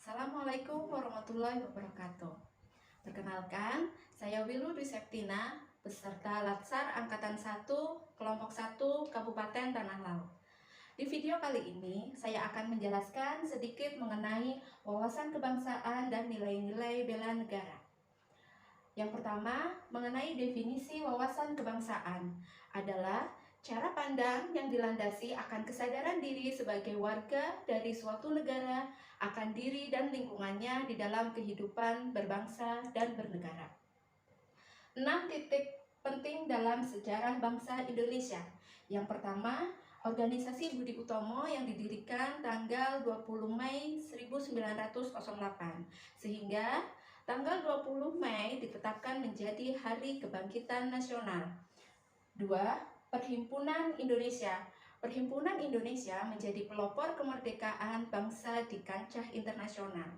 Assalamualaikum warahmatullahi wabarakatuh. Perkenalkan, saya Wilu Dwi Septina, peserta Latsar Angkatan 1, Kelompok 1, Kabupaten Tanah Laut. Di video kali ini, saya akan menjelaskan sedikit mengenai wawasan kebangsaan dan nilai-nilai bela negara. Yang pertama, mengenai definisi wawasan kebangsaan adalah cara pandang yang dilandasi akan kesadaran diri sebagai warga dari suatu negara akan diri dan lingkungannya di dalam kehidupan berbangsa dan bernegara. 6 titik penting dalam sejarah bangsa Indonesia. Yang pertama, Organisasi Budi Utomo yang didirikan tanggal 20 Mei 1908, sehingga tanggal 20 Mei ditetapkan menjadi Hari Kebangkitan Nasional. 2. Perhimpunan Indonesia. Perhimpunan Indonesia menjadi pelopor kemerdekaan bangsa di kancah internasional.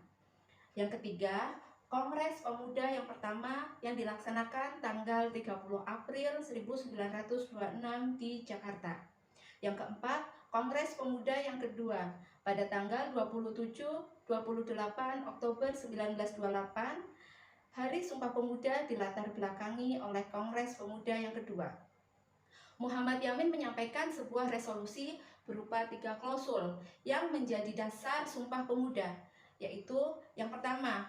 Yang ketiga, Kongres Pemuda yang pertama yang dilaksanakan tanggal 30 April 1926 di Jakarta. Yang keempat, Kongres Pemuda yang kedua pada tanggal 27-28 Oktober 1928. Hari Sumpah Pemuda dilatar belakangi oleh Kongres Pemuda yang kedua. Muhammad Yamin menyampaikan sebuah resolusi berupa 3 klausul yang menjadi dasar Sumpah Pemuda, yaitu yang pertama,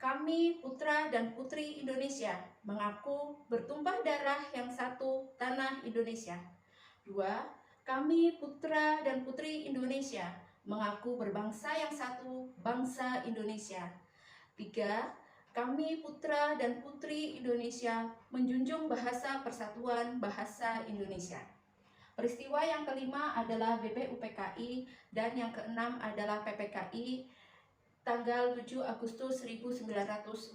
kami putra dan putri Indonesia mengaku bertumpah darah yang satu tanah Indonesia. 2. Kami putra dan putri Indonesia mengaku berbangsa yang satu bangsa Indonesia. 3. Kami putra dan putri Indonesia menjunjung bahasa persatuan bahasa Indonesia. Peristiwa yang kelima adalah BPUPKI dan yang keenam adalah PPKI tanggal 7 Agustus 1945. 4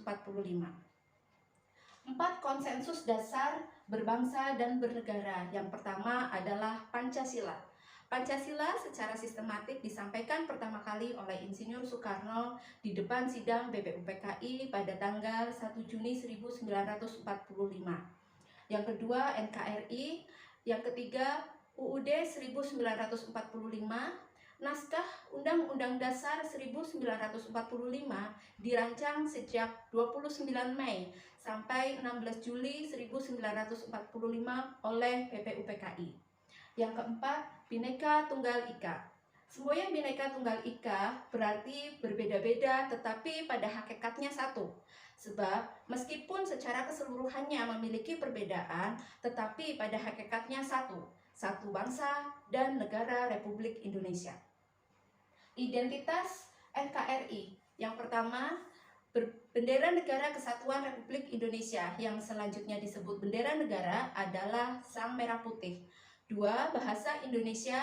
konsensus dasar berbangsa dan bernegara. Yang pertama adalah Pancasila. Pancasila secara sistematik disampaikan pertama kali oleh Insinyur Soekarno di depan sidang BPUPKI pada tanggal 1 Juni 1945. Yang kedua NKRI, yang ketiga UUD 1945, naskah Undang-Undang Dasar 1945 dirancang sejak 29 Mei sampai 16 Juli 1945 oleh BPUPKI. Yang keempat, Bhinneka Tunggal Ika. Semboyan Bhinneka Tunggal Ika berarti berbeda-beda tetapi pada hakikatnya satu. Sebab meskipun secara keseluruhannya memiliki perbedaan tetapi pada hakikatnya satu. Satu bangsa dan negara Republik Indonesia. Identitas NKRI. Yang pertama, bendera negara Kesatuan Republik Indonesia, yang selanjutnya disebut bendera negara adalah Sang Merah Putih. 2. Bahasa Indonesia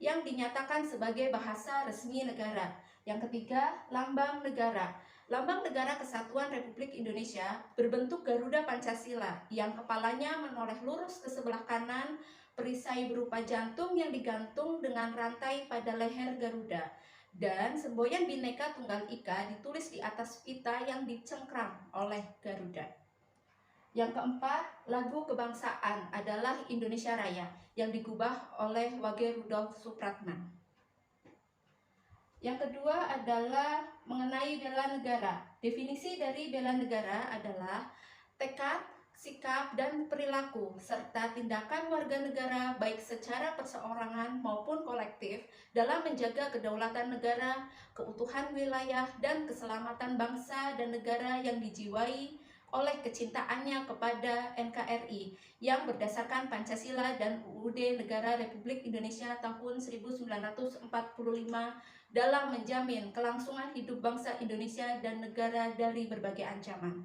yang dinyatakan sebagai bahasa resmi negara. Yang ketiga, lambang negara. Lambang negara Kesatuan Republik Indonesia berbentuk Garuda Pancasila yang kepalanya menoleh lurus ke sebelah kanan, perisai berupa jantung yang digantung dengan rantai pada leher Garuda, dan semboyan Bhinneka Tunggal Ika ditulis di atas pita yang dicengkram oleh Garuda. Yang keempat, lagu kebangsaan adalah Indonesia Raya yang digubah oleh Wage Rudolf Supratman. Yang kedua adalah mengenai bela negara. Definisi dari bela negara adalah tekad, sikap, dan perilaku serta tindakan warga negara baik secara perseorangan maupun kolektif dalam menjaga kedaulatan negara, keutuhan wilayah, dan keselamatan bangsa dan negara yang dijiwai oleh kecintaannya kepada NKRI yang berdasarkan Pancasila dan UUD Negara Republik Indonesia tahun 1945 dalam menjamin kelangsungan hidup bangsa Indonesia dan negara dari berbagai ancaman.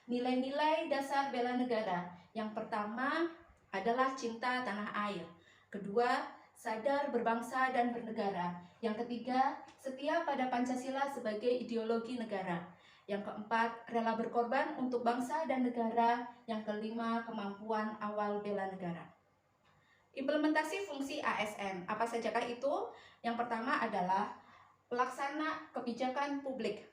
Nilai-nilai dasar bela negara. Yang pertama adalah cinta tanah air. Kedua, sadar berbangsa dan bernegara. Yang ketiga, setia pada Pancasila sebagai ideologi negara. Yang keempat, rela berkorban untuk bangsa dan negara. Yang kelima, kemampuan awal bela negara. Implementasi fungsi ASN, apa sajakah itu? Yang pertama adalah pelaksana kebijakan publik.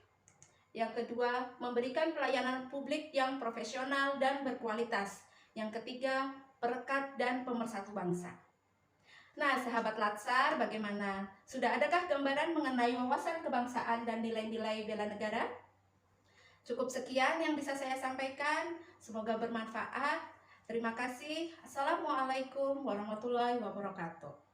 Yang kedua, memberikan pelayanan publik yang profesional dan berkualitas. Yang ketiga, perekat dan pemersatu bangsa. Nah, sahabat Latsar, bagaimana? Sudah adakah gambaran mengenai wawasan kebangsaan dan nilai-nilai bela negara? Cukup sekian yang bisa saya sampaikan. Semoga bermanfaat. Terima kasih. Assalamualaikum warahmatullahi wabarakatuh.